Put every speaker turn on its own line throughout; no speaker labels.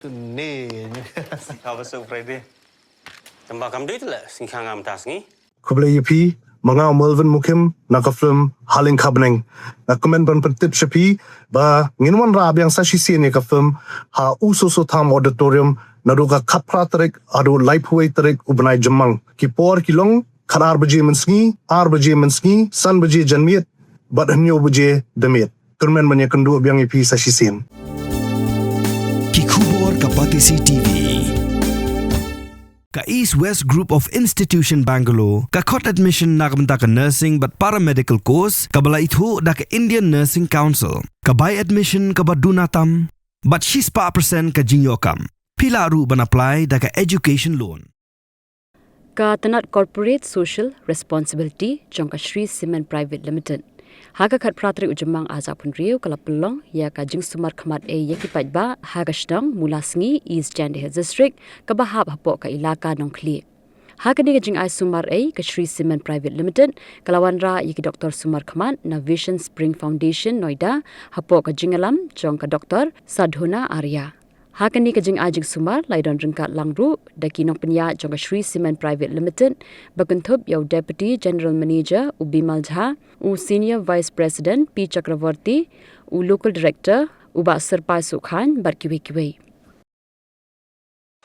Nih,
Apa Friday? Tambah kamu itu lah singkang am tas ni.
Kublai yepi manga Melvin Mukim naka film Haling Kabneng na komen ban pentip shepi ba nginwan rab yang sashi sien ka film ha ususo tham auditorium na doga kapra tarik adu laipuai tarik ubnai jamang ki por kilong khanar baje mensngi san baje janmiet bat hanyo baje demiet turmen manya kendu biang yepi sashi sien
ki khubor kapatisi TV Ka East West Group of Institution Bangalore, ka khot admission na kamta ka nursing but paramedical course, ka bala ithu da ka Indian Nursing Council, ka buy admission ka badunatam, but she's pa percent ka jinyokam. Pila ru ban apply da ka education loan.
Ka tanat corporate social responsibility jong ka Shree Cement Private Limited. Haga khat pratri ujamang aza pun riu kala pelong ya ka Jingsumar Khmat yaki ba haga Shnong Moolasngi East Jandahe District ka bahab hapo ka ilaka nongkli. Haga ni ka Jing Sumar ka Shree Cement Private Limited kala Wanrah yaki Doktor Sumar Khmat na Vision Spring Foundation Noida hapo ka Jingalam jong ka Doktor Sadhuna Arya. Hakan ni ka Jingsumar laidon ringkat langru daki nong penya jong ka Shree Cement Private Limited bagentup yau Deputy General Manager Bimal Jha u Senior Vice President P Chakravarti u Local Director Uba Sarpai Sukhan barkiwe.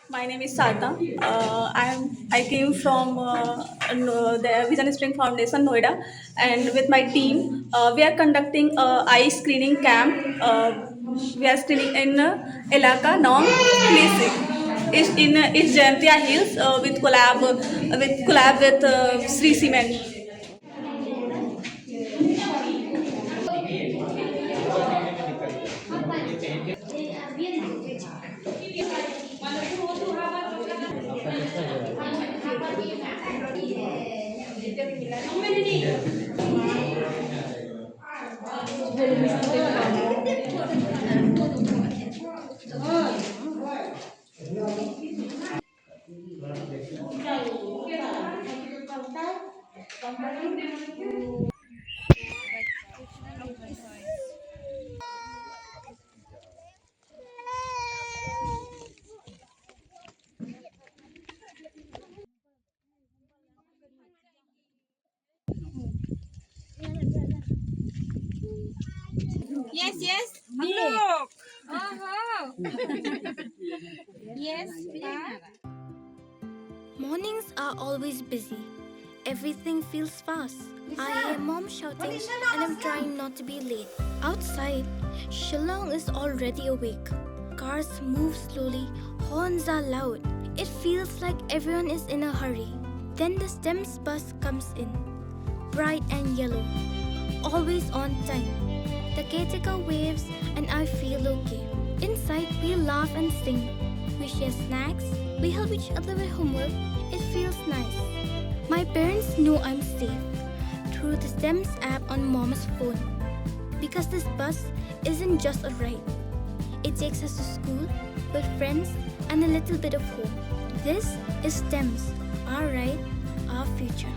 My name is Sarta. I came from the Vision Spring Foundation, Noida, and with my team, we are conducting eye screening camp. We are screening in Elaka Nong Place in Jantia Hills with collab with Shree Cement.
Yes. Look. Yes.
Mornings are always busy. Everything feels fast. I hear mom shouting and I'm trying not to be late. Outside, Shnong is already awake. Cars move slowly, horns are loud. It feels like everyone is in a hurry. Then the STEMS bus comes in, bright and yellow, always on time. The caretaker waves and I feel okay. Inside, we laugh and sing. We share snacks. We help each other with homework. It feels nice. My parents know I'm safe through the STEMS app on Mom's phone. Because this bus isn't just a ride. It takes us to school, with friends, and a little bit of home. This is STEMS, our ride, our future.